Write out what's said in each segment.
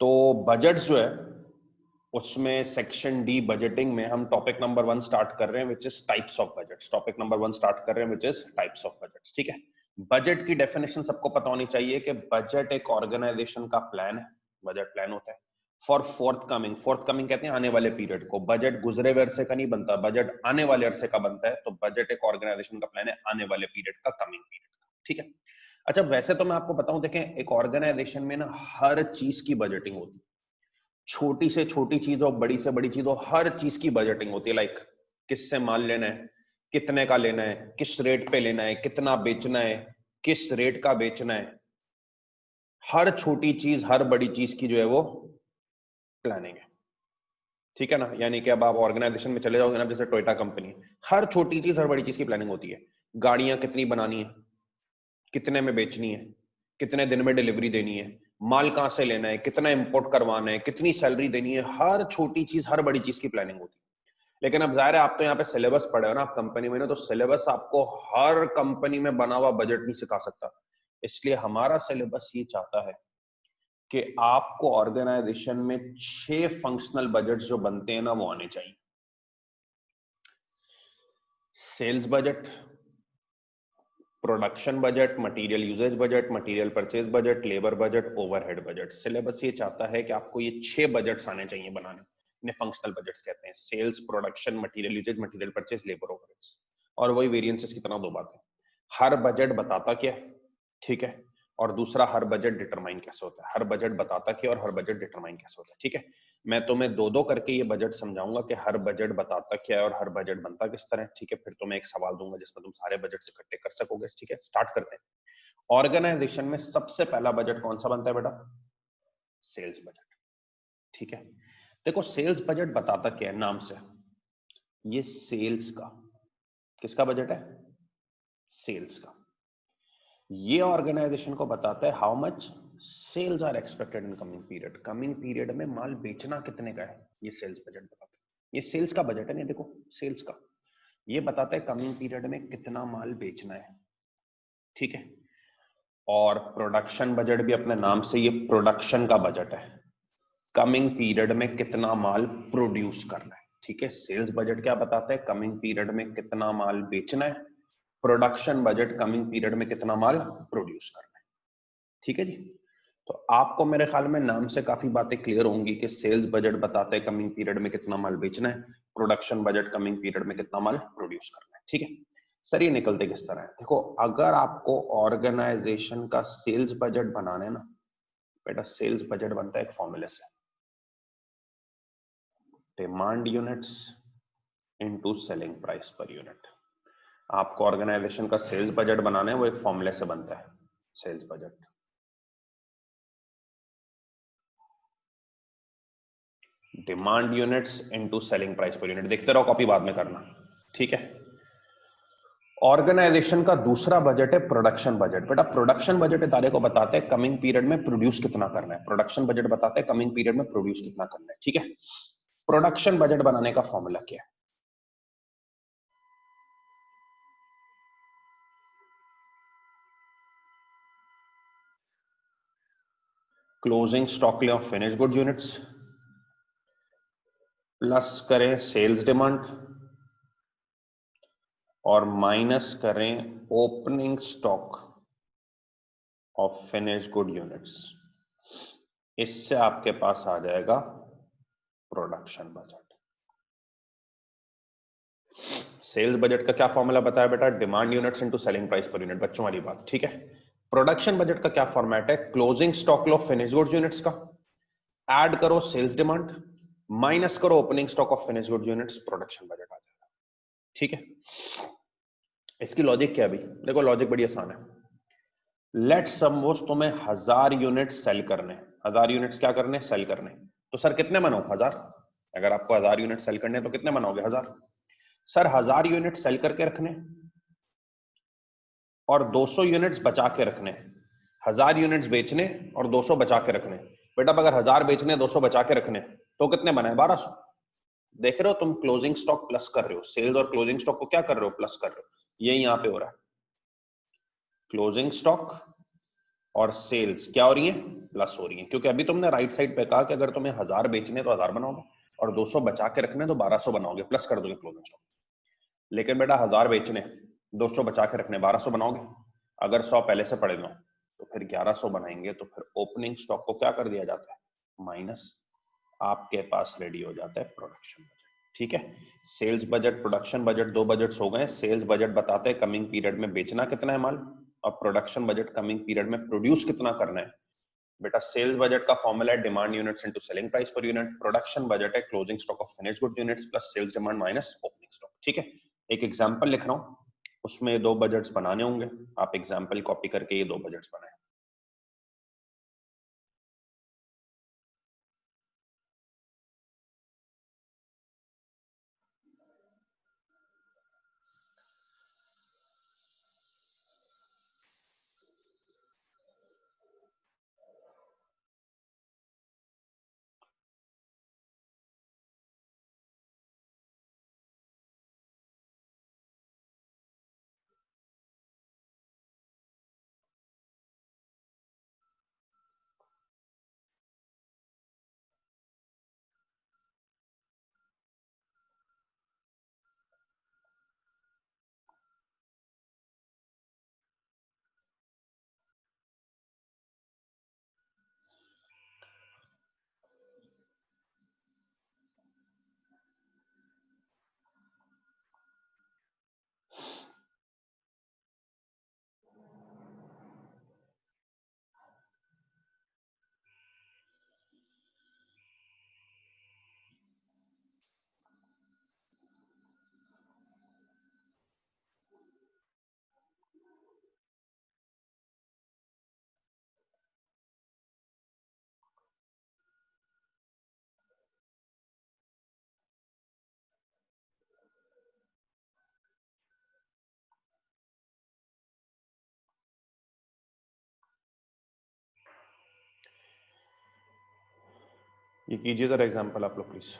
तो बजट्स जो है उसमें सेक्शन डी बजटिंग में हम टॉपिक नंबर 1 स्टार्ट कर रहे हैं which is types of budgets. Topic number 1 start कर रहे हैं which is types of budgets. ठीक है, बजट की डेफिनेशन सबको पता होनी चाहिए कि बजट एक ऑर्गेनाइजेशन का प्लान है। बजट प्लान होता है फॉर फोर्थ कमिंग कहते हैं आने वाले पीरियड को। बजट गुजरे हुए अरसे का नहीं बनता, बजट आने वाले अरसे का बनता है। तो बजट एक ऑर्गेनाइजेशन का प्लान है आने वाले पीरियड का, कमिंग पीरियड का। ठीक है, अच्छा वैसे तो मैं आपको बताऊं, देखें एक ऑर्गेनाइजेशन में ना हर चीज की बजटिंग होती है, छोटी से छोटी चीज और बड़ी से बड़ी चीज, हर चीज की बजटिंग होती है। लाइक किससे माल लेना है, कितने का लेना है, किस रेट पे लेना है, कितना बेचना है, किस रेट का बेचना है, हर छोटी चीज हर बड़ी चीज की जो है वो प्लानिंग है। ठीक है ना, यानी कि अब आप ऑर्गेनाइजेशन में चले जाओगे ना, जैसे टोयोटा कंपनी, हर छोटी चीज हर बड़ी चीज की प्लानिंग होती है। गाड़ियां कितनी बनानी है, कितने में बेचनी है, कितने दिन में डिलीवरी देनी है, माल कहां से लेना है, कितना इंपोर्ट करवाना है, कितनी सैलरी देनी है, हर छोटी चीज हर बड़ी चीज की प्लानिंग होती है। लेकिन अब जाहिर है आप तो यहाँ पे सिलेबस पढ़े हो ना आप कंपनी में ना, तो सिलेबस आपको हर कंपनी में बना हुआ बजट नहीं सिखा सकता। इसलिए हमारा सिलेबस ये चाहता है कि आपको ऑर्गेनाइजेशन में 6 फंक्शनल बजट जो बनते हैं ना वो आने चाहिए। Sales budget, production budget, material usage budget, material purchase budget, labour budget, overhead budget. Syllabus ये चाहता है कि आपको ये 6 बजट्स आने चाहिए बनाने। इन्हें फंक्शनल बजट्स कहते हैं। Sales, production, material usage, material purchase, labour, overheads. और वही वेरिएंसेस की तरह दो बातें, हर बजट बताता क्या है, ठीक है, और दूसरा हर बजट डिटरमाइन कैसे होता है। हर बजट बताता क्या और हर बजट डिटरमाइन कैसे होता है। ठीक है, मैं तुम्हें दो दो करके ये बजट समझाऊंगा कि हर बजट बताता क्या है और हर बजट बनता किस तरह। ठीक है, फिर तुम्हें एक सवाल दूंगा जिसमें तुम सारे बजट इकट्ठे कर सकोगे। ठीक है, स्टार्ट करते हैं। ऑर्गेनाइजेशन में सबसे पहला बजट कौन सा बनता है बेटा? Sales budget. ठीक है, देखो सेल्स बजट बताता क्या है नाम से, ये सेल्स का, किसका बजट है? सेल्स का। ये ऑर्गेनाइजेशन को बताता है how much sales are expected in coming period. Coming period में माल बेचना कितने का है, ये सेल्स बजट बताता है। ये सेल्स का बजट है, नहीं देखो सेल्स का, ये बताता है कमिंग पीरियड में कितना माल बेचना है। ठीक है, और प्रोडक्शन बजट भी अपने नाम से ये प्रोडक्शन का बजट है, कमिंग पीरियड में कितना माल प्रोड्यूस करना है। ठीक है, सेल्स बजट क्या बताता है? कमिंग पीरियड में कितना माल बेचना है। प्रोडक्शन बजट कमिंग पीरियड में कितना माल प्रोड्यूस करना है। ठीक है जी, तो आपको मेरे ख्याल में नाम से काफी बातें क्लियर होंगी कि सेल्स बजट बताते हैं कमिंग पीरियड में कितना माल बेचना है, प्रोडक्शन बजट कमिंग पीरियड में कितना माल प्रोड्यूस करना है। ठीक है, सर ये निकलते किस तरह है? देखो अगर आपको ऑर्गेनाइजेशन का सेल्स बजट बनाना है ना बेटा, सेल्स बजट बनता है एक फॉर्मूले से, demand units into selling price per unit. आपको ऑर्गेनाइजेशन का सेल्स बजट बनाना है, वो एक फॉर्मूले से बनता है। Sales budget demand units into selling price per unit. देखते रहो कॉपी बाद में करना। ठीक है, ऑर्गेनाइजेशन का दूसरा बजट है प्रोडक्शन बजट। बेटा प्रोडक्शन बजट इदारे को बताते हैं कमिंग पीरियड में प्रोड्यूस कितना करना है। प्रोडक्शन बजट बताते हैं कमिंग पीरियड में प्रोड्यूस कितना करना है। ठीक है, प्रोडक्शन बजट बनाने का फॉर्मूला क्या है? Closing stock of finish good units plus करें सेल्स डिमांड और माइनस करें opening stock of finish good units. इससे आपके पास आ जाएगा प्रोडक्शन बजट। सेल्स बजट का क्या फॉर्मूला बताया बेटा? Demand units into selling price per unit, बच्चों वाली बात। ठीक है, प्रोडक्शन बजट का क्या फॉर्मेट है? Closing stock of finish goods units का ऐड करो सेल्स डिमांड माइनस करो opening stock of finish goods units, production budget आ जाएगा। ठीक है, इसकी लॉजिक क्या है भाई? देखो लॉजिक बड़ी आसान है। लेट सपोज तुम्हें 1000 यूनिट सेल करने, 1000 यूनिट्स क्या करने? सेल करने। तो सर कितने बनाओ? 1000। अगर आपको 1000 यूनिट सेल करने तो कितने बनाओगे? 1000। सर 1000 यूनिट सेल करके रखने और 200 यूनिट्स बचा के रखने। 1000 यूनिट्स बेचने और 200 बचा के रखने। बेटा अगर 1000 बेचने 200 बचा के रखने तो कितने बनाए? 1200। देख रहे हो तुम क्लोजिंग स्टॉक प्लस कर रहे हो, सेल्स और क्लोजिंग स्टॉक को क्या कर रहे हो? प्लस कर रहे हो। ये यहां पे हो रहा है, क्लोजिंग स्टॉक और सेल्स क्या हो रही है? प्लस हो रही है, क्योंकि अभी तुमने राइट साइड पे कहा कि अगर तुम्हें 1000 बेचने तो 1000 बनाओगे और 200 बचा के रखने तो 1200 बनाओगे, प्लस कर दोगे क्लोजिंग स्टॉक। लेकिन बेटा 1000 बेचने, 200 बचा के रखने, 1200 बनाओगे। अगर 100 पहले से पड़े लो तो फिर 1100 बनाएंगे, तो फिर ओपनिंग स्टॉक को क्या कर दिया जाता है, माइनस। आपके पास रेडी हो जाता है प्रोडक्शन बजट। ठीक है, सेल्स बजट प्रोडक्शन बजट दो बजट्स हो गए। सेल्स बजट बताते हैं कमिंग पीरियड में बेचना कितना है माल, और प्रोडक्शन बजट कमिंग पीरियड में प्रोड्यूस कितना करना है। बेटा सेल्स बजट का फॉर्मूला है demand units into selling price per unit, production budget है closing stock of finished goods units plus sales demand minus opening stock. ठीक है, एक एग्जांपल लिख रहा हूं, उसमें दो बजट्स बनाने होंगे, आप एग्जांपल कॉपी करके ये दो बजट्स बनाएं। ये कीजिए जरा एग्जांपल आप लोग प्लीज।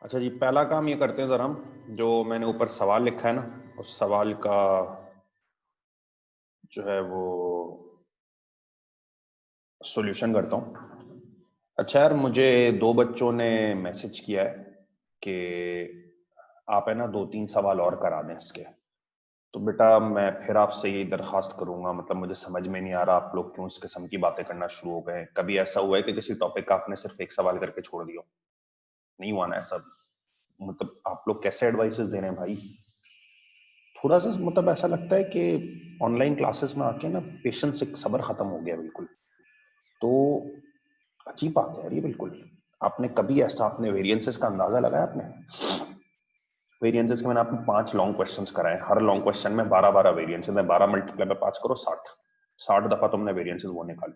अच्छा जी, पहला काम ये करते हैं जरा हम, जो मैंने ऊपर सवाल लिखा है ना, उस सवाल का जो है वो सॉल्यूशन करता हूँ। अच्छा यार, मुझे दो बच्चों ने मैसेज किया है कि आप है ना 2-3 सवाल और करा दें इसके। तो बेटा मैं फिर आपसे ये दरखास्त करूंगा, मतलब मुझे समझ में नहीं आ रहा आप लोग क्यों इस किस्म की बातें करना शुरू हो गए हैं। कभी ऐसा हुआ है कि किसी टॉपिक का आपने सिर्फ एक सवाल करके छोड़ दिया? नहीं हुआ ना ऐसा? मतलब आप लोग कैसे एडवाइसेस दे रहे हैं भाई? थोड़ा सा मतलब ऐसा लगता है कि ऑनलाइन क्लासेस में आके ना पेशेंस, एक सब्र खत्म हो गया बिल्कुल। तो अजीब बात है यार ये बिल्कुल। आपने कभी ऐसा, आपने वेरिएंसेस का अंदाजा लगाया आपने? वेरिएंसेस के मैंने आपको 5 लॉन्ग क्वेश्चंस कराए, हर लॉन्ग क्वेश्चन में 12-12 वेरिएंस है। 12 मल्टीप्लाई में 5 करो 60, 60 दफा तुमने वेरिएंसेस वो निकाले।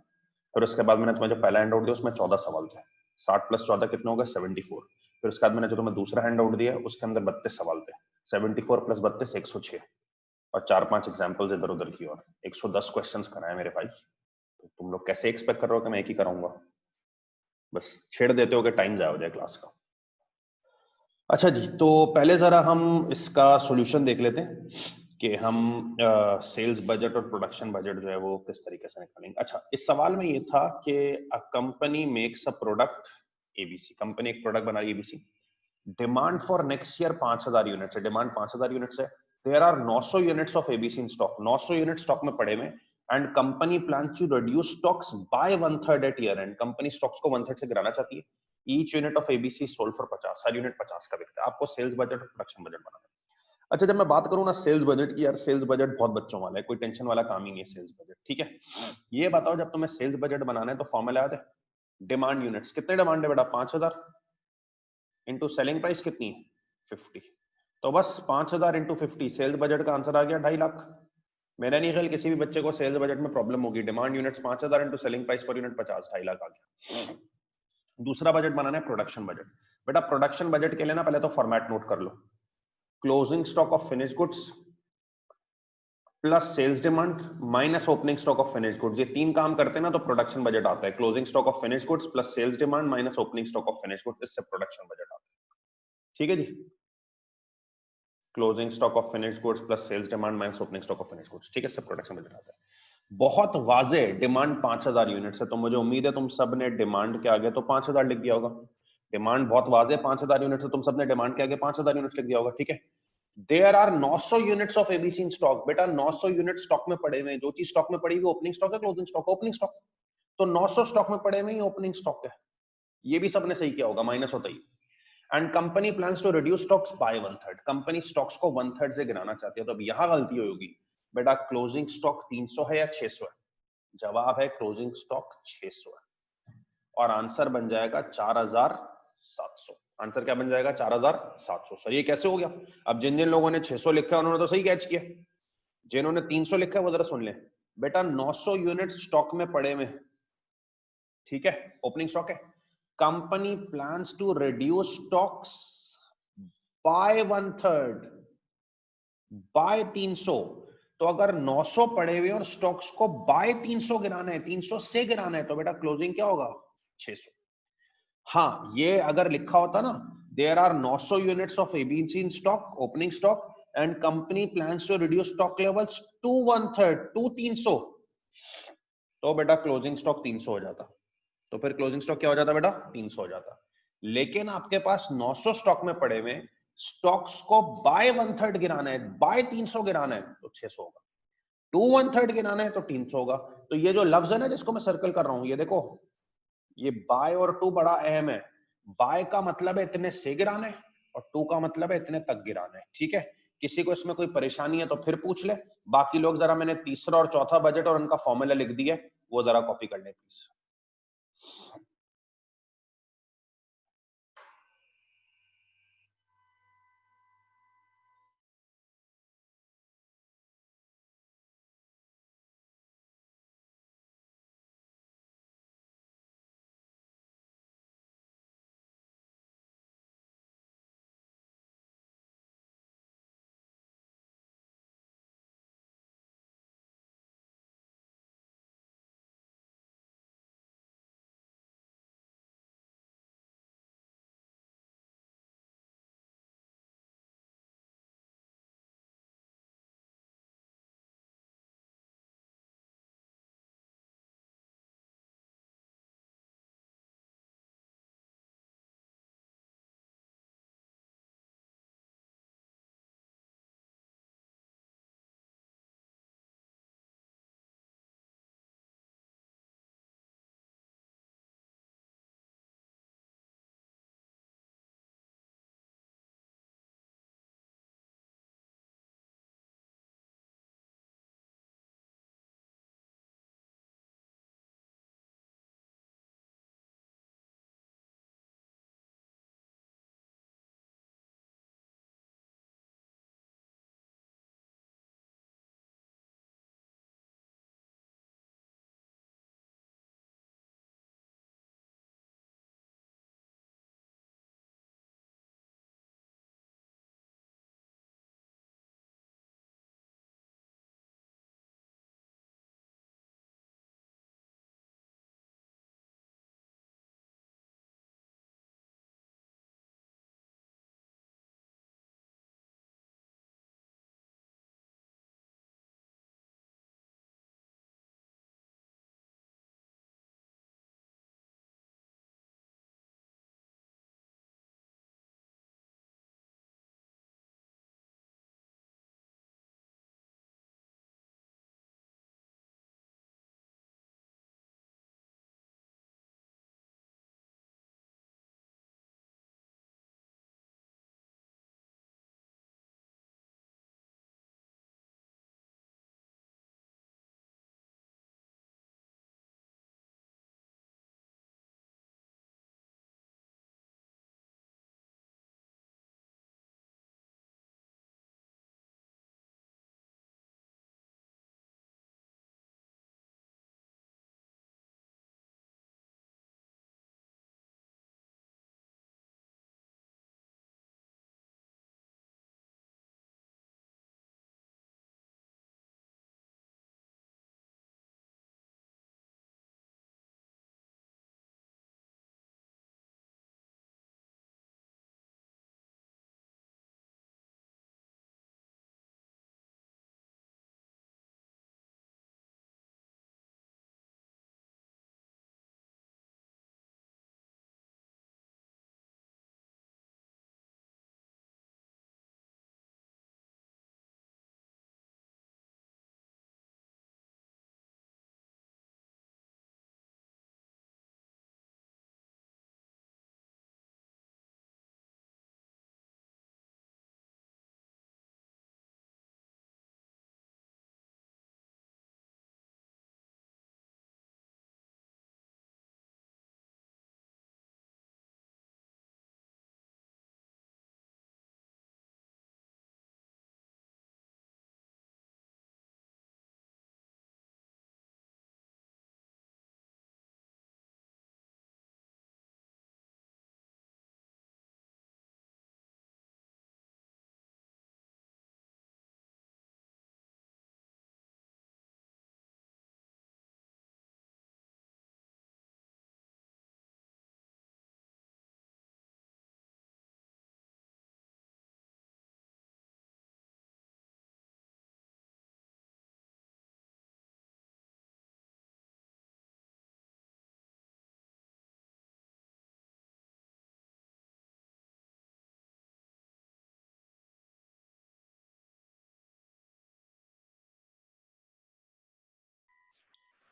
फिर उसके बाद मैंने तुम्हें जो पहला हैंड आउट दिया उसमें 14 सवाल थे। 60 प्लस 14 कितने हो गए? 74। फिर उसके बाद मैंने जो तुम्हें दूसरा हैंड आउट दिया उसके अंदर 32 सवाल थे। 74 प्लस 32 106, और 4-5 एग्जाम्पल्स इधर उधर की, और 110 क्वेश्चन कराए मेरे भाई। तो तुम लोग कैसे एक्सपेक्ट कर रहे हो कि मैं एक ही कराऊंगा? बस छेड़ देते हो कि टाइम जाया हो जाए क्लास का। अच्छा जी, तो पहले जरा हम इसका सॉल्यूशन देख लेते हैं कि हम सेल्स बजट और प्रोडक्शन बजट जो है वो किस तरीके से निकालेंगे। अच्छा, इस सवाल में ये था कि a company makes a product ABC, company एक प्रोडक्ट बना रही है ABC, demand for next year 5000 units है, डिमांड 5000 यूनिट्स है। There are 900 units of ABC in stock, 900 unit stock में पड़े हुए, and company plan to reduce stocks by 1/3 at year end, company stocks को 1/3 से गिराना चाहती है। Each unit of ABC sold for 50, हर यूनिट 50 का बिकता है। आपको सेल्स बजट और प्रोडक्शन बजट बनाना है। अच्छा, जब मैं बात करूं ना सेल्स बजट की, यार सेल्स बजट बहुत बच्चों वाला है, कोई टेंशन वाला काम ही नहीं है सेल्स बजट, ठीक है? ये बताओ, जब तुम्हें सेल्स बजट बनाना है तो फॉर्मूला याद है? डिमांड यूनिट्स, कितने डिमांड है बेटा? 5000 इंटू सेलिंग प्राइस कितनी है? 50। तो बस 5000 इंटू 50, सेल्स बजट का आंसर आ गया 2.5 लाख। मेरा नहीं ख्याल किसी भी बच्चे को सेल्स बजट में प्रॉब्लम होगी। Demand units 5000 into selling price per unit 50, 2.5 lakh आ गया। दूसरा बजट बनाना है प्रोडक्शन बजट। बेटा प्रोडक्शन बजट के लिए ना पहले तो फॉर्मेट नोट कर लो। Closing stock of finish goods plus sales demand minus opening stock of finish goods, ये तीन काम करते हैं ना तो प्रोडक्शन बजट आता है। Closing stock of finish goods plus sales demand minus opening stock of finish goods, इससे प्रोडक्शन बजट आता है। ठीक है जी? Closing stock of finished goods plus sales demand minus opening stock of finished goods, ठीक है? सब प्रोडक्शन बजट आता है। बहुत वाजे, डिमांड 5000 यूनिट्स है, तो मुझे उम्मीद है तुम सब ने डिमांड के आगे तो 5000 लिख दिया होगा। डिमांड बहुत वाजे 5000 यूनिट्स है, तुम सब ने डिमांड के आगे 5000 यूनिट्स लिख दिया होगा, ठीक है? There are 900 units of ABC in stock. बेटा 900 यूनिट स्टॉक में पड़े हुए हैं, जो चीज स्टॉक में पड़ी हुई ओपनिंग स्टॉक है क्लोजिंग स्टॉक? Opening stock. तो 900 स्टॉक में पड़े हुए हैं, ओपनिंग स्टॉक है। ये भी सबने सही किया होगा, माइनस होता ही। And company plans to reduce stocks by 1/3, company stocks को 1/3 से गिराना चाहती है। तो अब यहां गलती होगी। बेटा क्लोजिंग स्टॉक 300 है या 600 है? जवाब है क्लोजिंग स्टॉक 600 है, और आंसर बन जाएगा 4700। आंसर क्या बन जाएगा? 4700। सर ये कैसे हो गया? अब जिन जिन लोगों ने 600 लिखा है उन्होंने तो सही कैच किया, जिन्होंने 300 लिखा है वो जरा सुन ले। बेटा 900 यूनिट स्टॉक में पड़े हुए, ठीक है, ओपनिंग स्टॉक है। Company plans to reduce stocks by 1/3, by 300। तो अगर 900 पड़े हुए और स्टॉक्स को बाय 300 गिराना है, 300 से गिराना है, तो बेटा क्लोजिंग क्या होगा? 600। हाँ, ये अगर लिखा होता ना, there are 900 units of ABC in stock, opening stock, and company plans to reduce stock levels to 1/3, to 300, तो बेटा क्लोजिंग स्टॉक 300 हो जाता। तो फिर क्लोजिंग स्टॉक क्या हो जाता बेटा? 300 हो जाता। लेकिन आपके पास 900 स्टॉक में पड़े हुए, स्टॉक्स को बाय 1/3 गिराना है, बाय 300 गिराना है, तो 600 होगा। टू 1/3 गिराना है तो 300 होगा। तो ये जो लफ्ज है ना जिसको मैं सर्कल कर रहा हूं, ये देखो, ये बाय और टू बड़ा अहम है। बाय का मतलब है इतने से गिराना है, और टू का मतलब है इतने तक गिराना है, ठीक है? किसी को इसमें कोई परेशानी है तो फिर पूछ ले। बाकी लोग जरा, मैंने तीसरा और चौथा बजट और उनका फॉर्मूला लिख दिया, वो जरा कॉपी कर ले प्लीज।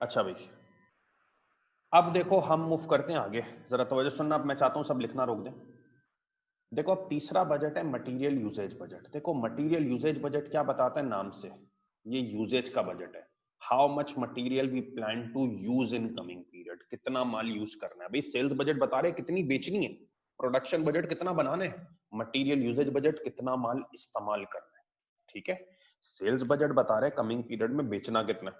अच्छा भाई, अब देखो हम मूव करते हैं आगे, जरा तवज्जो सुनना। अब मैं चाहता हूं सब लिखना रोक दें। देखो अब तीसरा बजट है मटेरियल यूजेज बजट। देखो मटेरियल यूजेज बजट क्या बताता है नाम से, ये यूजेज का बजट है। How much material we plan to use in coming period, कितना माल यूज करना है। भाई सेल्स बजट बता रहे कितनी बेचनी है, प्रोडक्शन बजट कितना बनाना है, मटेरियल यूजेज बजट कितना माल इस्तेमाल करना है। ठीक है, सेल्स बजट बता रहे कमिंग पीरियड में बेचना कितना है,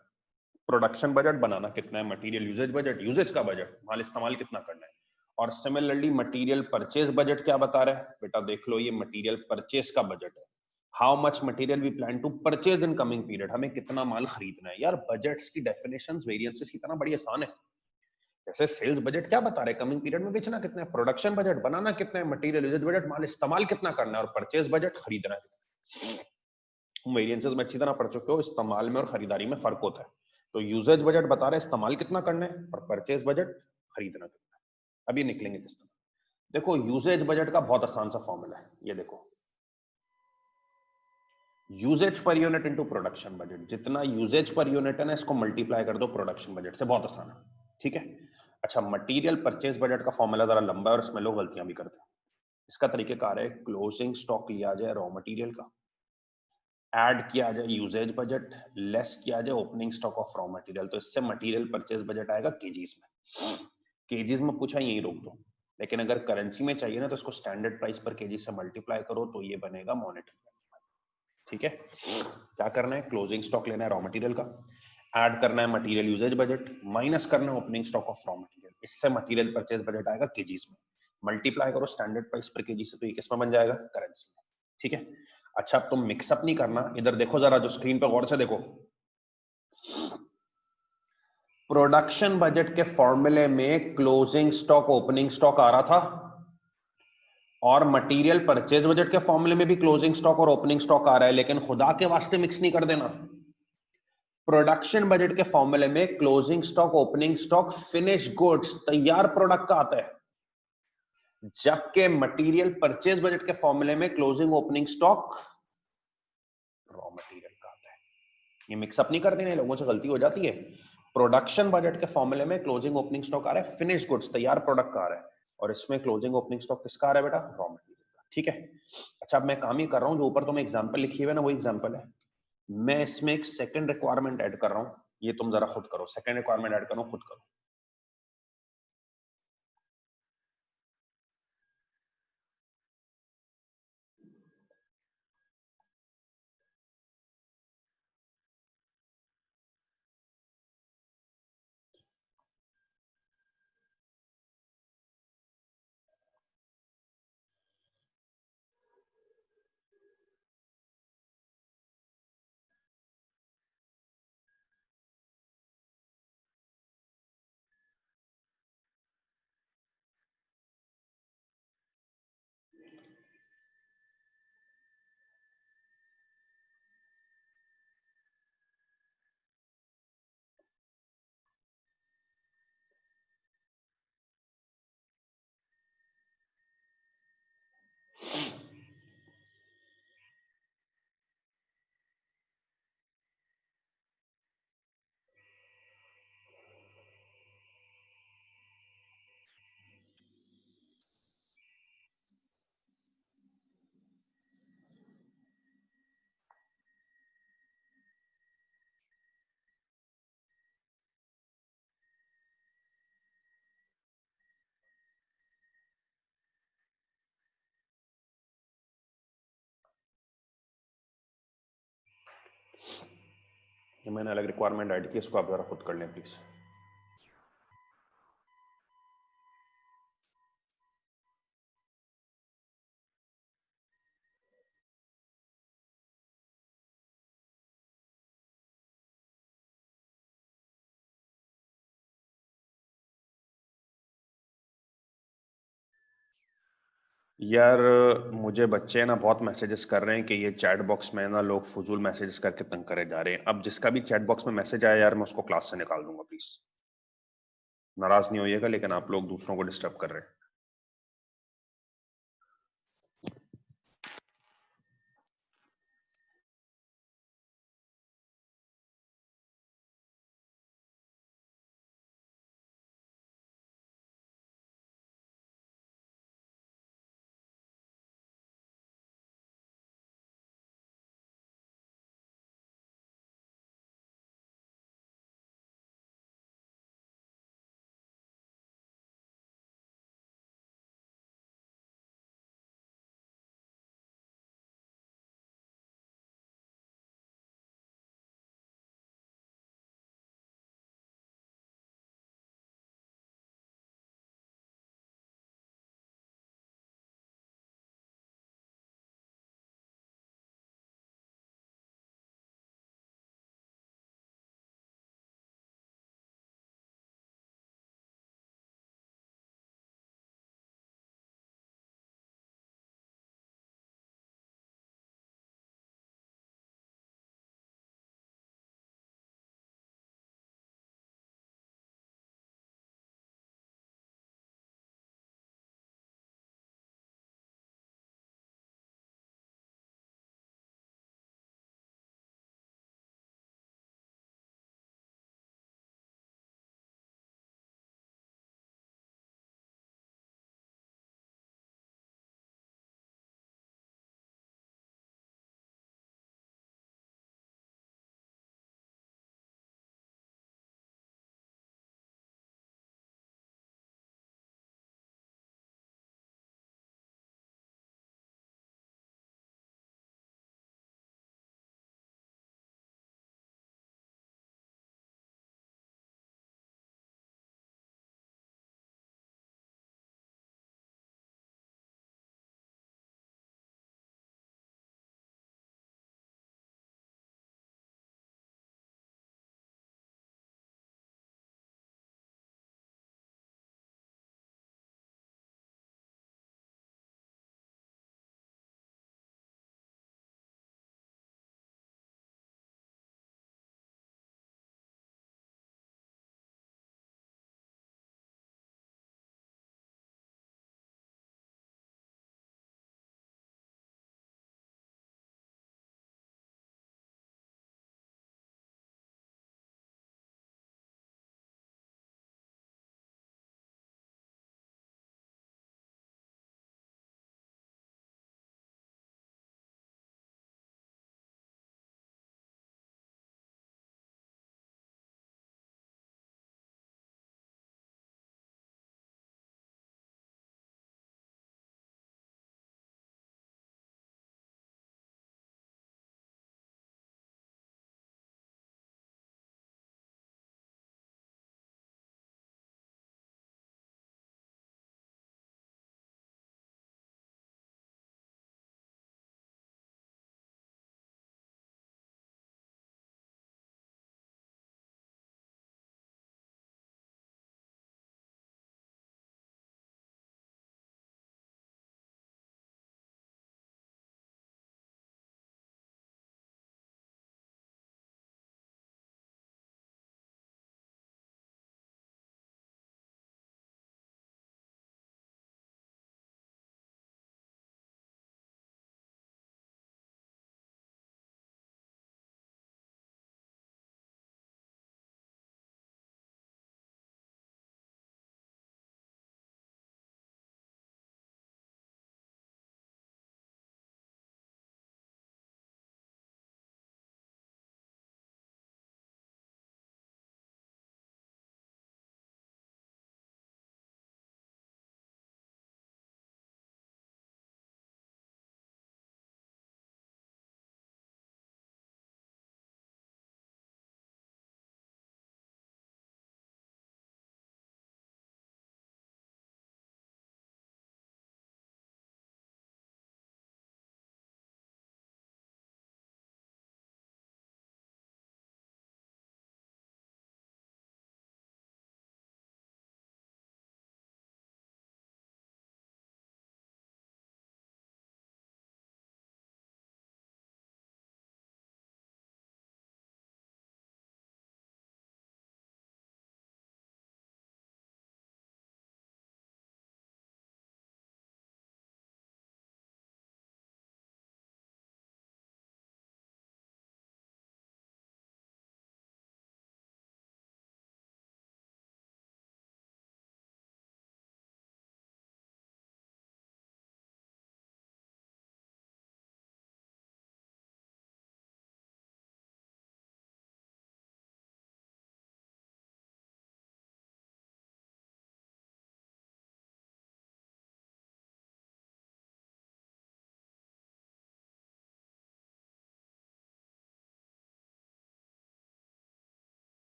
प्रोडक्शन बजट बनाना कितना है, मटेरियल यूजेज बजट, यूजेज का बजट माल इस्तेमाल कितना करना है। और सिमिलरली मटेरियल परचेज बजट क्या बता रहा है बेटा, देख लो ये मटेरियल परचेज का बजट है। How much material we plan to purchase in coming period, हमें कितना माल खरीदना है। यार बजट्स की डेफिनेशंस वेरिएंसेस कितना बड़ी आसान है। जैसे सेल्स बजट क्या बता रहे हैं, कमिंग पीरियड में बेचना कितना है, प्रोडक्शन बजट बनाना कितना है, मटेरियल यूजेज बजट माल इस्तेमाल कितना करना है, और परचेज बजट खरीदना है। वेरिएंसेस में अच्छी तरह पढ़ चुके हो, इस्तेमाल में और खरीदारी में फर्क होता है। तो यूजेज बजट बता रहे हैं इस्तेमाल कितना करना है, और परचेज बजट खरीदना कितना है। अब ये निकलेंगे किस तरह। देखो यूजेज बजट का बहुत आसान सा फॉर्मूला है, ये देखो, usage per unit into production budget. जितना यूजेज पर यूनिट है ना, इसको मल्टीप्लाई कर दो प्रोडक्शन बजट से, बहुत आसान है। ठीक है। अच्छा, मटेरियल परचेज बजट का फॉर्मूला जरा लंबा है और इसमें लोग गलतियां भी करते हैं। इसका तरीकेकार है, क्लोजिंग स्टॉक लिया जाए रॉ मटेरियल का, ऐड किया जाए यूजेज बजट, लेस किया जाए opening stock of raw material, तो इससे मटेरियल परचेज बजट आएगा केजीज में। केजीज में पूछा यही रोक दो, लेकिन अगर करेंसी में चाहिए ना तो इसको स्टैंडर्ड प्राइस पर केजी से मल्टीप्लाई करो तो ये बनेगा मॉनेटरी। ठीक है, क्या करना है, क्लोजिंग स्टॉक लेना है रॉ मटेरियल का, ऐड करना है मटेरियल यूजेज बजट, माइनस करना है opening stock of raw material, इससे मटेरियल परचेज बजट आएगा केजीज में। मल्टीप्लाई करो स्टैंडर्ड प्राइस पर केजी से, तो ये किसमें बन जाएगा, करेंसी में। ठीक है। अच्छा, अब तुम मिक्सअप नहीं करना, इधर देखो जरा, जो स्क्रीन पर गौर से देखो। प्रोडक्शन बजट के फॉर्मूले में क्लोजिंग स्टॉक ओपनिंग स्टॉक आ रहा था, और मटेरियल परचेज बजट के फॉर्मूले में भी क्लोजिंग स्टॉक और ओपनिंग स्टॉक आ रहा है, लेकिन खुदा के वास्ते मिक्स नहीं कर देना। प्रोडक्शन बजट के फॉर्मूले में closing stock opening stock finish goods तैयार प्रोडक्ट का आता है, जबकि मटेरियल परचेज बजट के फॉर्मूले में closing opening stock raw material का आता है। ये मिक्सअप नहीं कर देने, लोगों से गलती हो जाती है। प्रोडक्शन बजट के फॉर्मूले में क्लोजिंग ओपनिंग स्टॉक आ रहा है फिनिश गुड्स तैयार प्रोडक्ट का आ रहा है, और इसमें क्लोजिंग ओपनिंग स्टॉक किसका आ रहा है बेटा, रॉ मटेरियल का। ठीक है। अच्छा, अब मैं काम ही कर रहा हूं, जो ऊपर तुम्हें एग्जांपल लिखी हुई है ना वो एग्जांपल है, मैं इसमें एक सेकंड रिक्वायरमेंट ऐड कर रहा हूं, ये तुम जरा खुद करो, सेकंड रिक्वायरमेंट ऐड करो, खुद करो। ये मैंने अलग रिक्वायरमेंट ऐड की, इसको आप जरा खुद कर लें प्लीज। यार मुझे बच्चे ना बहुत मैसेजेस कर रहे हैं कि ये चैट बॉक्स में ना लोग फजूल मैसेजेस करके तंग करे जा रहे हैं। अब जिसका भी चैट बॉक्स में मैसेज आया यार, मैं उसको क्लास से निकाल दूंगा, प्लीज नाराज नहीं होइएगा, लेकिन आप लोग दूसरों को डिस्टर्ब कर रहे हैं।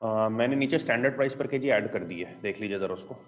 मैंने नीचे स्टैंडर्ड प्राइस पर केजी ऐड कर दी है, देख लीजिए जरा उसको।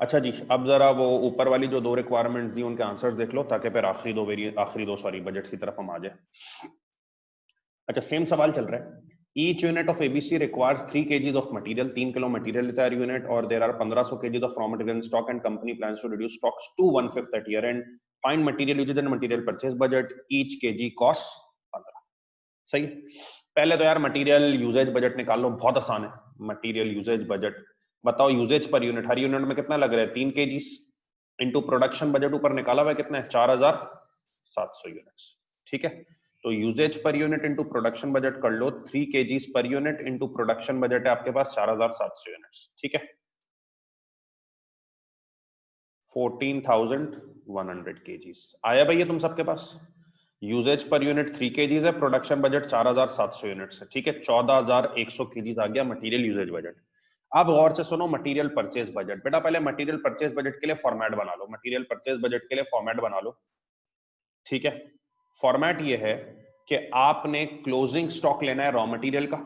अच्छा जी, अब जरा वो ऊपर वाली जो दो रिक्वायरमेंट दी उनके आंसर्स देख लो, ताकि फिर आखिरी दो सॉरी बजट की तरफ हम आ जाए। अच्छा, सेम सवाल चल रहा है। Each unit of ABC requires 3 kgs of material, 3 kilo material लेता है यूनिट, और there are 1500 kgs of raw material stock and company plans to reduce stocks to 1/5 at year end find material usage and material purchase budget, each kg cost 15। सही है। पहले तो यार material usage budget निकाल लो, बहुत आसान है। मटेरियल यूजेज बजट बताओ, यूजेज पर यूनिट, हर यूनिट में कितना लग रहा है, 3 kgs इंटू प्रोडक्शन बजट ऊपर निकाला हुआ है कितना है, 4700 यूनिट्स। ठीक है, तो usage per unit into production budget कर लो, 3 kgs per unit into production budget है आपके पास 4700 यूनिट्स। ठीक है, 14,100 kgs आया भैया तुम सबके पास। यूजेज पर यूनिट 3 kgs है, प्रोडक्शन बजट 4700 यूनिट्स है। ठीक है, 14,100 kgs आ गया मटेरियल यूजेज बजट। अब गौर से सुनो, मटेरियल परचेज बजट। बेटा पहले मटेरियल परचेज बजट के लिए फॉर्मेट बना लो, मटेरियल परचेज बजट के लिए फॉर्मेट बना लो। ठीक है, फॉर्मेट ये है कि आपने क्लोजिंग स्टॉक लेना है रॉ मटेरियल का,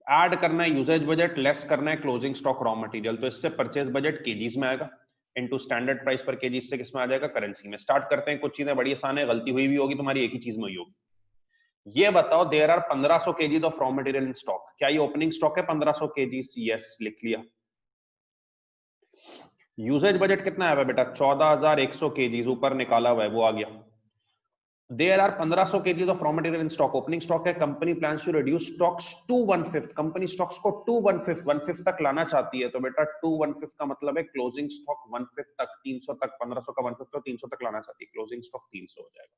ऐड करना है यूजेज बजट, लेस करना है क्लोजिंग स्टॉक रॉ मटेरियल, तो इससे परचेज बजट केजीज में आएगा, इनटू स्टैंडर्ड प्राइस पर केजी से किस में आ जाएगा, करेंसी में। स्टार्ट करते हैं, कुछ चीजें बड़ी आसान है, गलती हुई भी होगी तुम्हारी, एक ही चीज में हुई होगी। ये बताओ, there are 1500 kgs of raw material in stock, क्या ये ओपनिंग स्टॉक है 1500 केजीज? यस, लिख लिया। यूजेज बजट कितना है बेटा, 14,100 केजीज ऊपर निकाला हुआ है, वो आ गया। There are 1500 kgs of raw material in stock. Opening stock है, company plans to reduce stocks to 1/5, company stocks को टू 1/5 तक लाना चाहती है, तो बेटा टू 1/5 का मतलब है क्लोजिंग स्टॉक 1/5 तक, 300 तक, 1500 का 1/5 तो 300 तक लाना चाहती है, क्लोजिंग स्टॉक 300 हो जाएगा।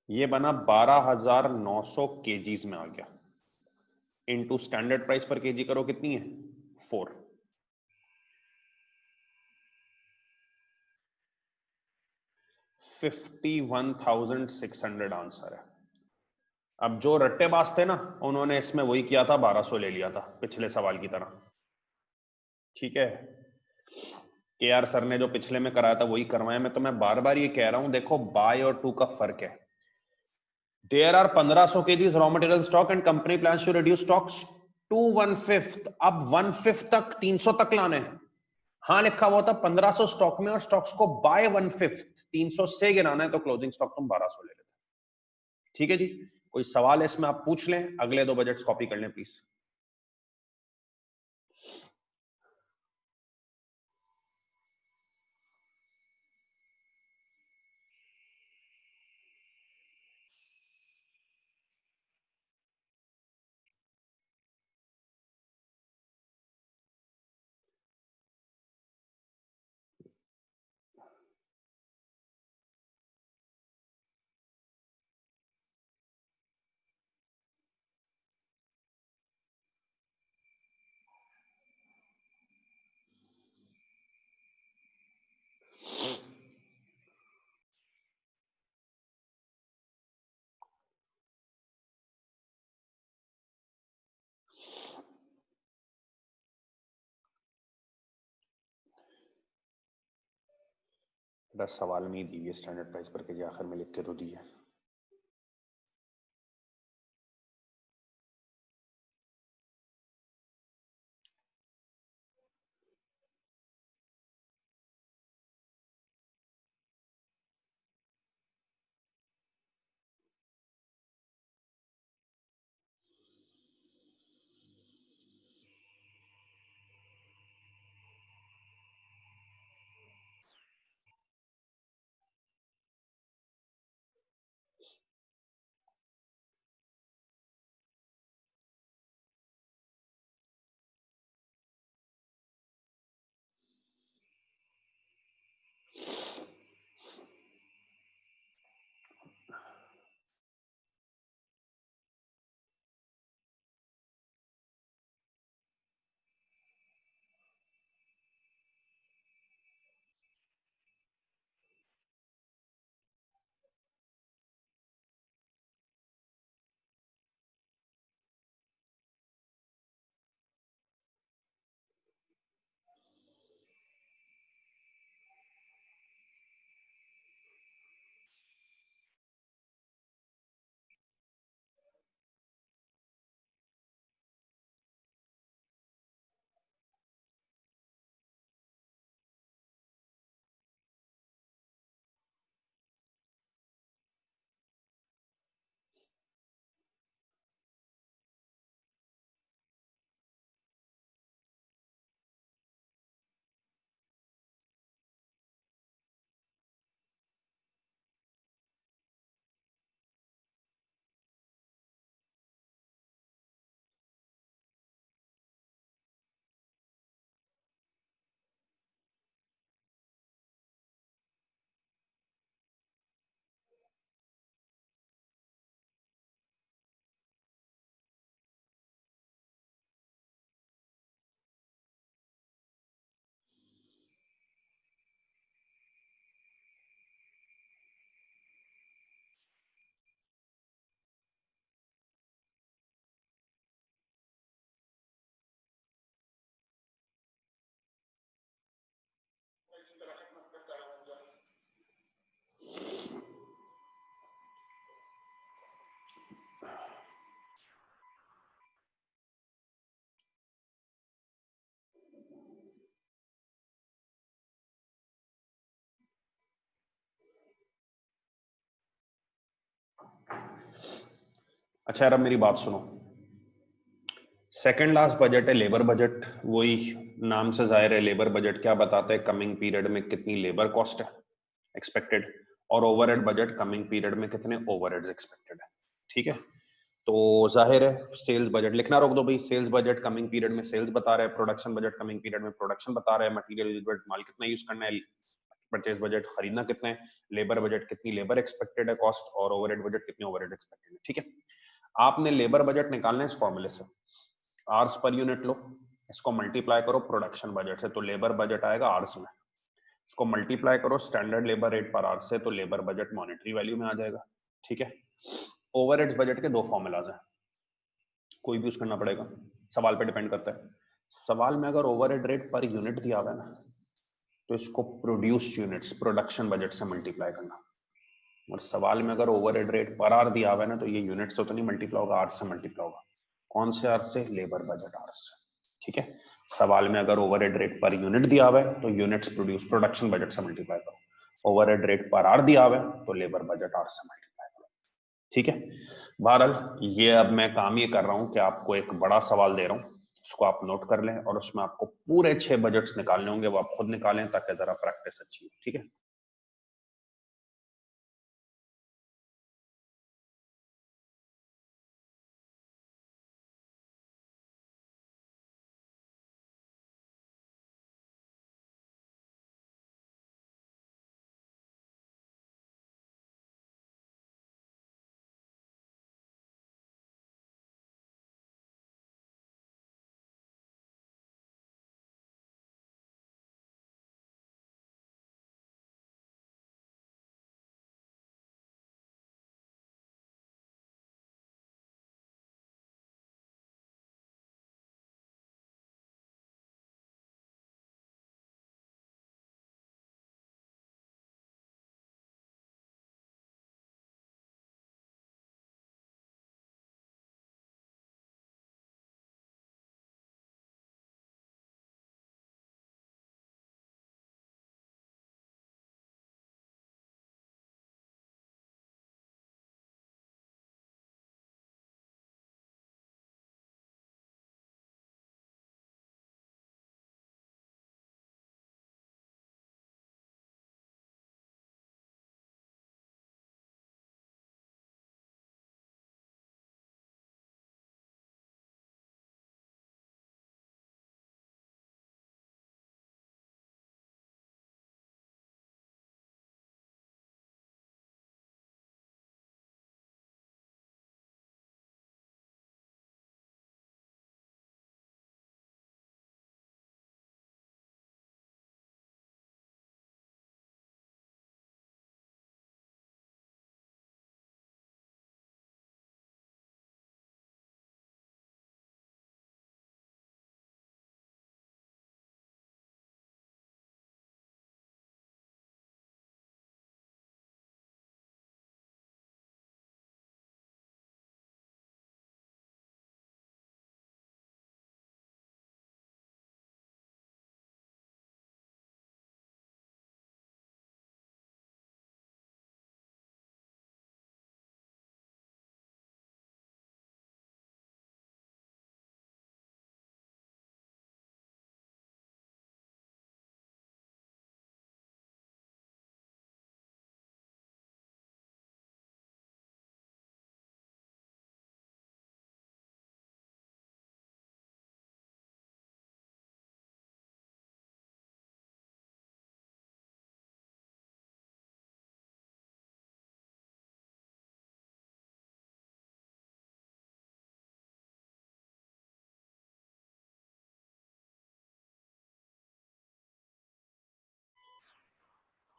ये बना 12,900 केजीज में आ गया, इनटू स्टैंडर्ड प्राइस पर केजी करो, कितनी है 4, 51,600 आंसर है। अब जो रट्टेबाज थे ना, उन्होंने इसमें वही किया था, 1200 ले लिया था पिछले सवाल की तरह। ठीक है, के आर सर ने जो पिछले में कराया था वही करवाया। मैं तो मैं बार बार ये कह रहा हूं, देखो बाय और टू का फर्क है। There are 1500 kgs raw material stock and company plans to reduce stocks to 1/5। अब 1/5 तक, 300 तक लाने हैं। हाँ लिखा हुआ था 1500 स्टॉक में, और स्टॉक्स को बाय 1/5 300 से गिराना है, तो क्लोजिंग स्टॉक तुम 1200 ले लेते। ठीक है जी, कोई सवाल है इसमें आप पूछ लें, अगले दो बजट्स कॉपी कर लें प्लीज। बस सवाल में ही दी है स्टैंडर्ड प्राइस पर के, आखिर में लिख के तो दी है। अच्छा यार, अब मेरी बात सुनो। सेकंड लास्ट बजट है लेबर बजट। वही नाम से जाहिर है, लेबर बजट क्या बताता है, कमिंग पीरियड में कितनी लेबर कॉस्ट है एक्सपेक्टेड, और ओवरहेड बजट कमिंग पीरियड में कितने ओवरहेड्स एक्सपेक्टेड है। ठीक है, तो जाहिर है सेल्स बजट लिखना रोक दो भाई। सेल्स बजट कमिंग पीरियड में सेल्स बता रहा है, प्रोडक्शन बजट कमिंग पीरियड में प्रोडक्शन बता रहा है, मटेरियल बजट माल कितना यूज करना है, परचेज बजट खरीदना कितना है, लेबर बजट कितनी लेबर एक्सपेक्टेड है कॉस्ट, और ओवरहेड बजट कितनी ओवरहेड एक्सपेक्टेड है। ठीक है, आपने लेबर बजट निकालना है इस फॉर्मूले से, आर्स पर यूनिट लो, इसको मल्टीप्लाई करो प्रोडक्शन बजट से, तो लेबर बजट आएगा आर्स में। इसको मल्टीप्लाई करो स्टैंडर्ड लेबर रेट पर आवर्स से, तो लेबर बजट मॉनेटरी वैल्यू में आ जाएगा। ठीक है, ओवरहेड्स बजट के दो फॉर्मूलाज हैं, कोई भी यूज करना पड़ेगा, सवाल पे डिपेंड करता है। सवाल में अगर ओवरहेड रेट पर यूनिट दिया हुआ है ना, तो इसको प्रोड्यूस्ड यूनिट्स प्रोडक्शन बजट से मल्टीप्लाई करना, और सवाल में अगर ओवरहेड रेट पर आर दिया हुआ है ना, तो ये यूनिट से तो नहीं मल्टीप्लाई होगा, आर से मल्टीप्लाई होगा। कौन से आर से? लेबर बजट आर से। ठीक है, सवाल में अगर ओवरहेड रेट पर यूनिट दिया हुआ है तो यूनिट्स प्रोड्यूस प्रोडक्शन बजट से मल्टीप्लाई करो, ओवरहेड रेट पर आर दिया हुआ है तो लेबर बजट आर से मल्टीप्लाई करो। ठीक है, बहरहाल ये अब मैं काम ये कर रहा हूं कि आपको एक बड़ा सवाल दे रहा हूं, उसको आप नोट कर लें, और उसमें आपको पूरे 6 बजट्स निकालने होंगे, वो आप खुद निकालें ताकि जरा प्रैक्टिस अच्छी हो। ठीक है,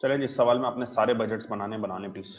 चलिए जिस सवाल में आपने सारे बजट्स बना लें प्लीज।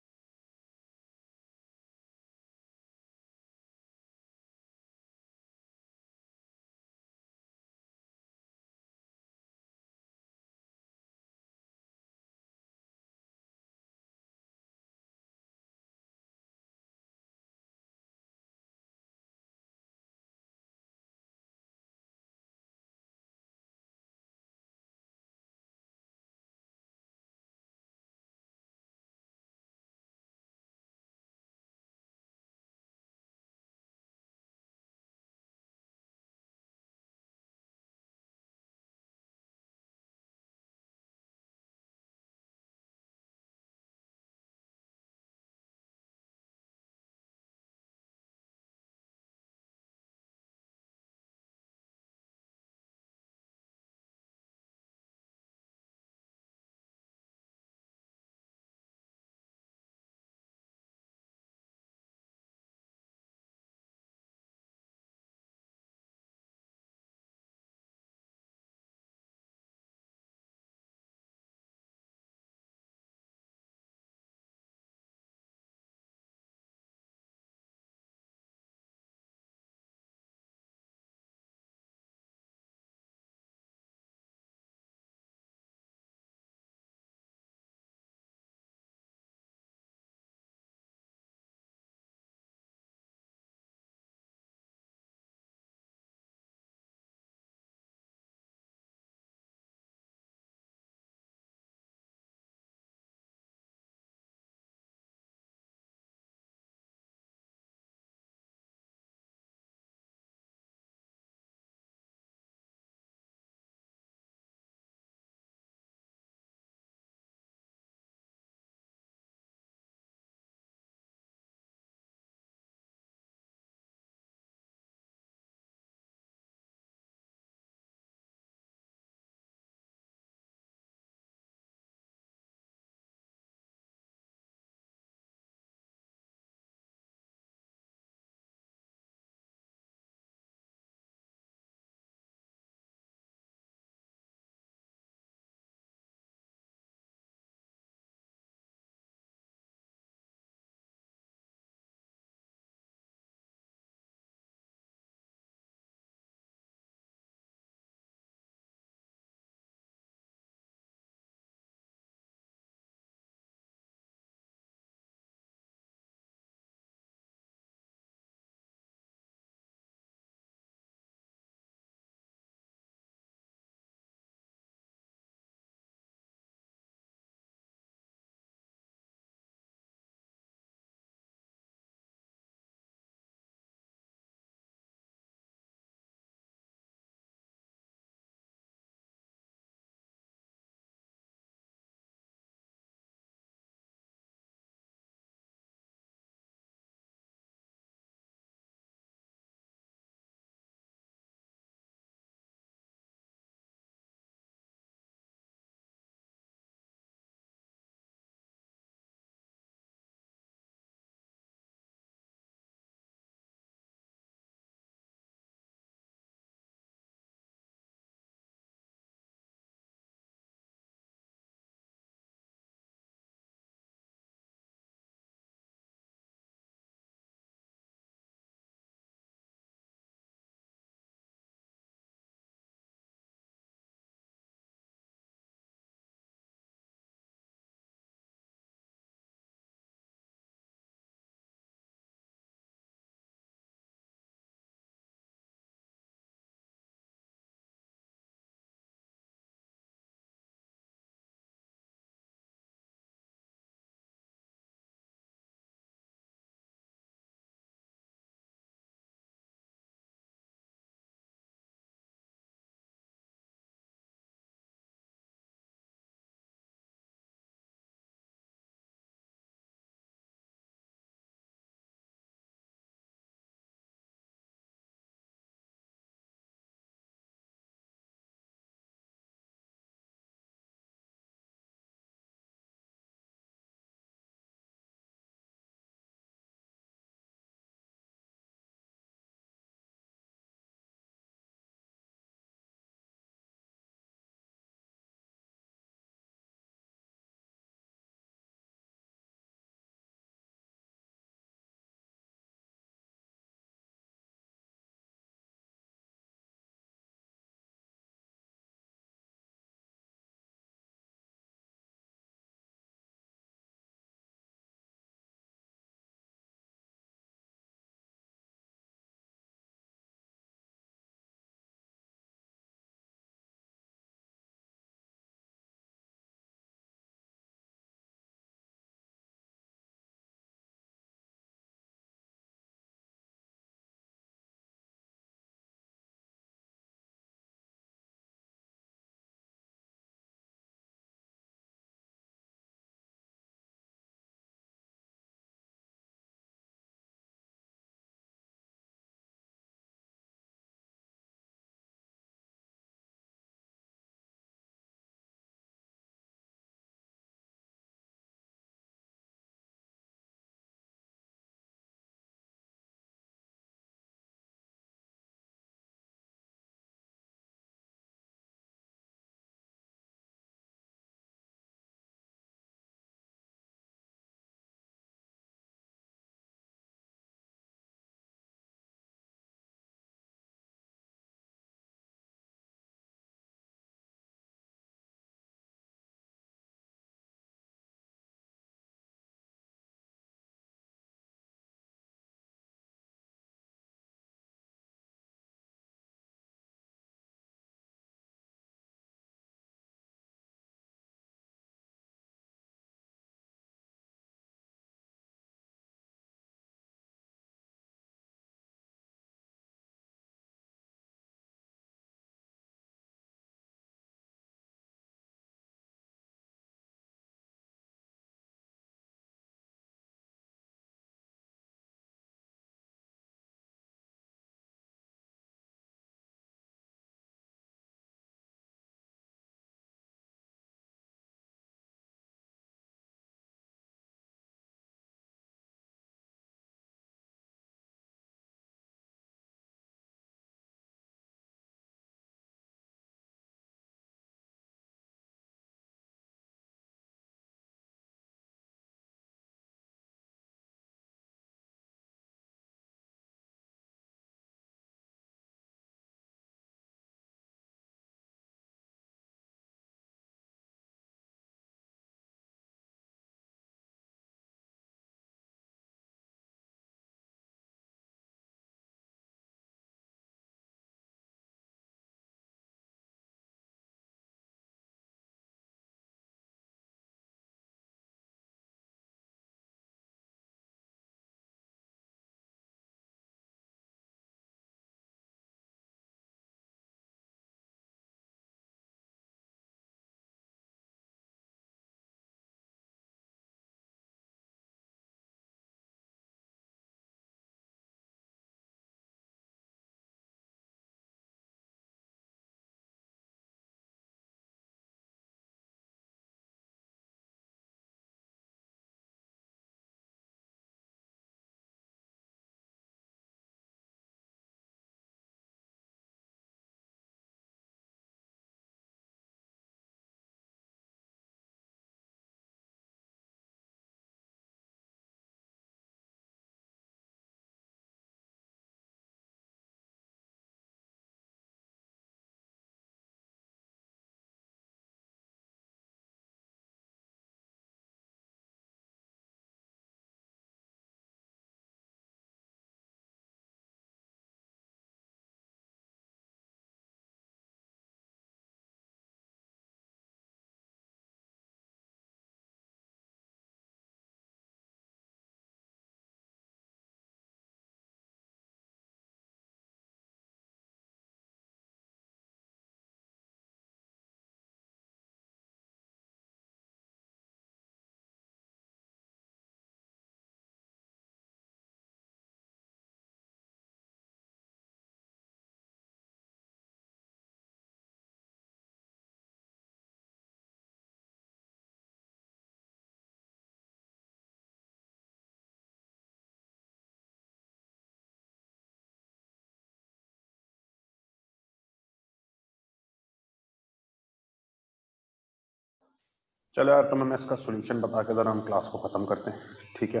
चलो यार तुम्हें मैं इसका सोल्यूशन बता के जरा हम क्लास को खत्म करते हैं, ठीक है।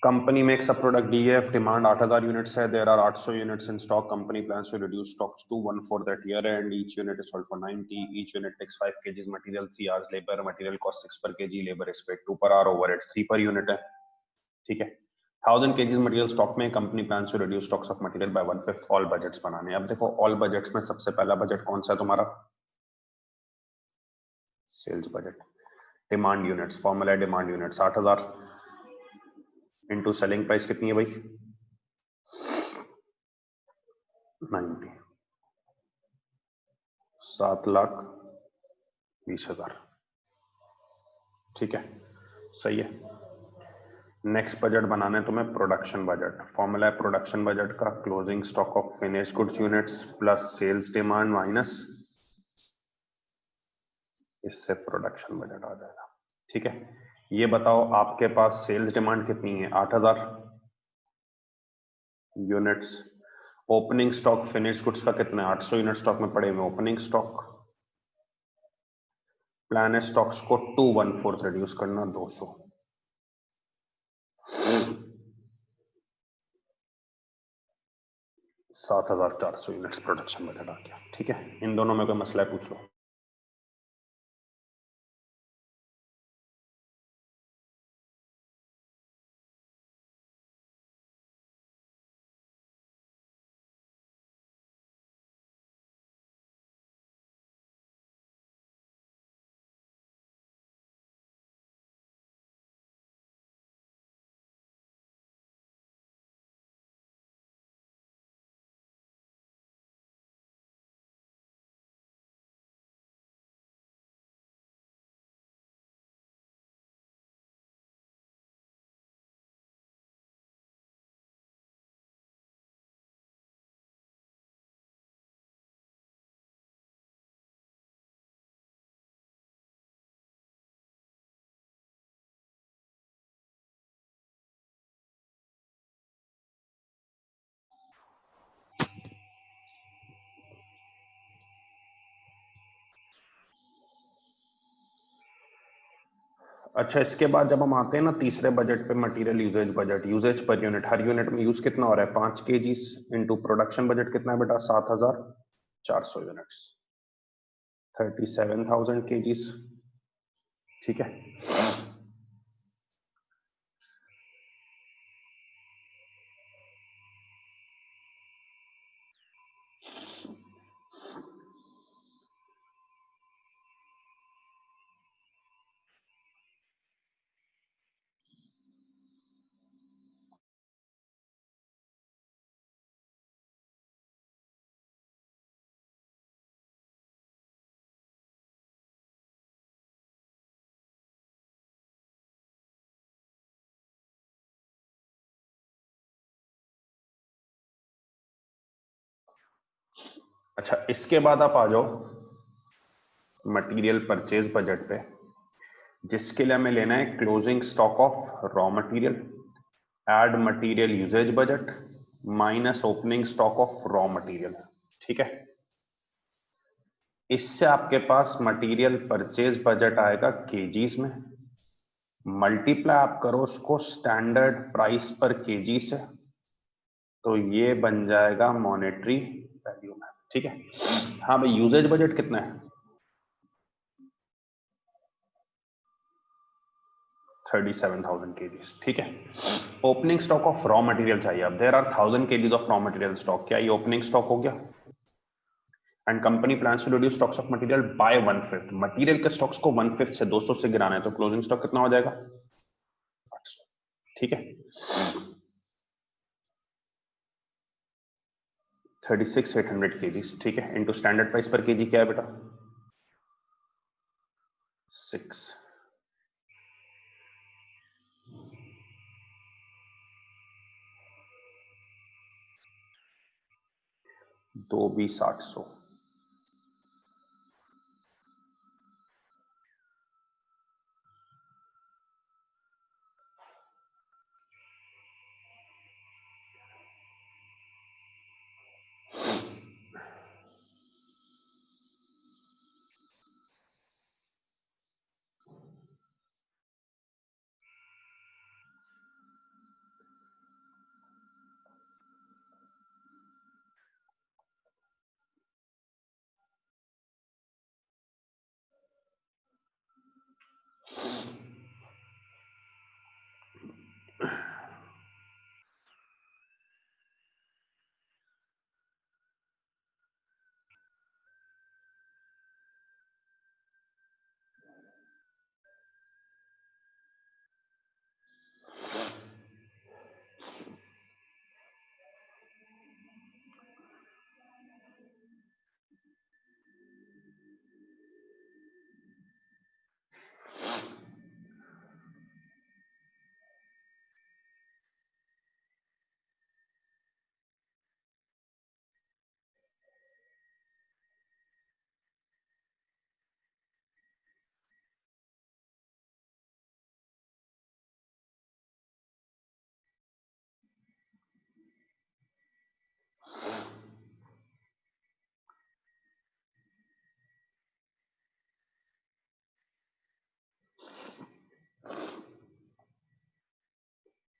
Company makes a product DF, demand 8000 units है, there are 800 units in stock, company plans to reduce stocks to 14 that year end each unit is sold for 90, each unit takes 5 kgs material, 3 hours labour, material cost 6 per kg, labour is paid 2 per hour, overheads 3 per unit है, ठीक है। 1000 kgs material stock में, company plans to reduce stocks of material by 1/5, all budgets बनाने। अब देखो all budgets में सबसे पहला बजट कौन सा है तुम्हारा? Sales budget. Demand units, formula है demand units 8000 into selling price कितनी है भाई? 90, 7,20,000, ठीक है, सही है। नेक्स्ट बजट बनाना है तुम्हें प्रोडक्शन बजट। फॉर्मूला है प्रोडक्शन बजट का closing stock of finish goods units plus sales demand minus, इससे प्रोडक्शन बजट आ जाएगा, ठीक है। ये बताओ आपके पास सेल्स डिमांड कितनी है? 8000 units. Opening stock finish goods का कितना है? 800 यूनिट स्टॉक में पड़े हुए ओपनिंग स्टॉक। प्लान है स्टॉक्स को 2/4 रिड्यूस करना, 200। 7400 यूनिट्स प्रोडक्शन बजट आ गया, ठीक है। इन दोनों में कोई मसला है पूछ लो। अच्छा, इसके बाद जब हम आते हैं ना तीसरे बजट पे, material usage budget, usage per unit, हर यूनिट में यूज कितना हो रहा है? 5 kgs इंटू प्रोडक्शन बजट कितना है बेटा? 7400 यूनिट्स, 37,000 kgs, ठीक है। अच्छा, इसके बाद आप आ जाओ मटेरियल परचेज बजट पे, जिसके लिए हमें लेना है closing stock of raw material, add material usage budget minus opening stock of raw material, ठीक है। इससे आपके पास मटेरियल परचेज बजट आएगा केजीज में, मल्टीप्लाई आप करो उसको स्टैंडर्ड प्राइस पर केजी से, तो ये बन जाएगा मॉनेटरी वैल्यू में, ठीक है। हाँ भाई, यूजेज बजट कितना है? 37,000 kgs, ठीक है। Opening stock of raw material चाहिए। अब देयर आर 1000 kgs of raw material stock, क्या ये ओपनिंग स्टॉक हो गया? And company plans to reduce stocks of material by 1/5, material के स्टॉक्स को 1/5 से 200 से गिराना है, तो क्लोजिंग स्टॉक कितना हो जाएगा? 800, ठीक है। 36,800 kgs, ठीक है, इनटू स्टैंडर्ड प्राइस पर केजी क्या है बेटा? 6। 2 20 800,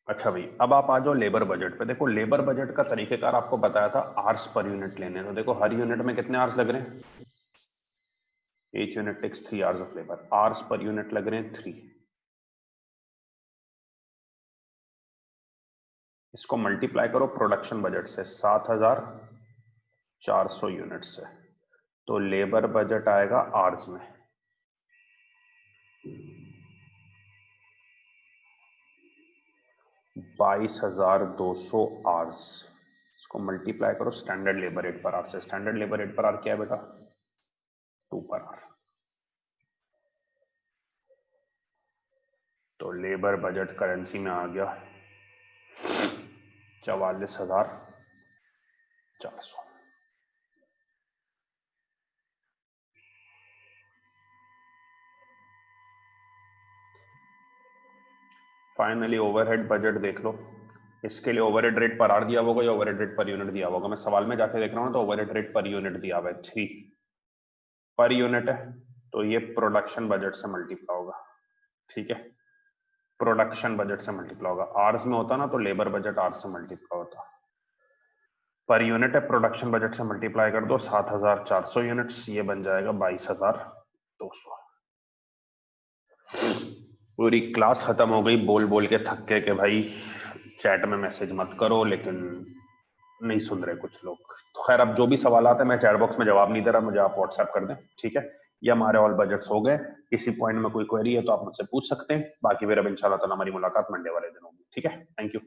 अच्छा भाई, अब आप आ जाओ लेबर बजट पे। देखो लेबर बजट का तरीकेकार आपको बताया था, आवर्स पर यूनिट लेने। तो देखो हर यूनिट में कितने आवर्स लग रहे हैं, each unit takes 3 hours of labor, hours per unit लग रहे हैं 3। इसको मल्टीप्लाई करो प्रोडक्शन बजट से, 7400 यूनिट से, तो लेबर बजट आएगा आवर्स में 22,200 आवर्स। इसको मल्टीप्लाई करो standard labour rate per hour से। Standard labour rate per hour क्या है बेटा, 2 पर आवर। तो लेबर बजट करेंसी में आ गया 44,400। फाइनली ओवरहेड बजट देख लो। इसके लिए ओवरहेड रेट पर आवर दिया होगा या ओवरहेड रेट पर यूनिट दिया होगा। मैं सवाल में जाके देख रहा हूँ तो ओवरहेड रेट पर यूनिट दिया हुआ है 3 पर यूनिट है, तो ये प्रोडक्शन बजट से मल्टीप्लाई होगा। ठीक है, प्रोडक्शन बजट से मल्टीप्लाई होगा। आवर्स में होता ना तो लेबर बजट आवर्स से मल्टीप्लाई होता। पर यूनिट है, प्रोडक्शन बजट से मल्टीप्लाई कर दो 7400 यूनिट्स, ये बन जाएगा 22,200। पूरी क्लास खत्म हो गई बोल बोल के थक के भाई चैट में मैसेज मत करो, लेकिन नहीं सुन रहे कुछ लोग। तो खैर, अब जो भी सवाल आते हैं, मैं चैट बॉक्स में जवाब नहीं दे रहा, मुझे आप व्हाट्सएप कर दें। ठीक है, ये हमारे ऑल बजट्स हो गए। किसी पॉइंट में कोई क्वेरी है तो आप मुझसे पूछ सकते हैं। बाकी फिर अब इंशाल्लाह ताला हमारी मुलाकात मंडे वाले दिन होगी। ठीक है, थैंक यू।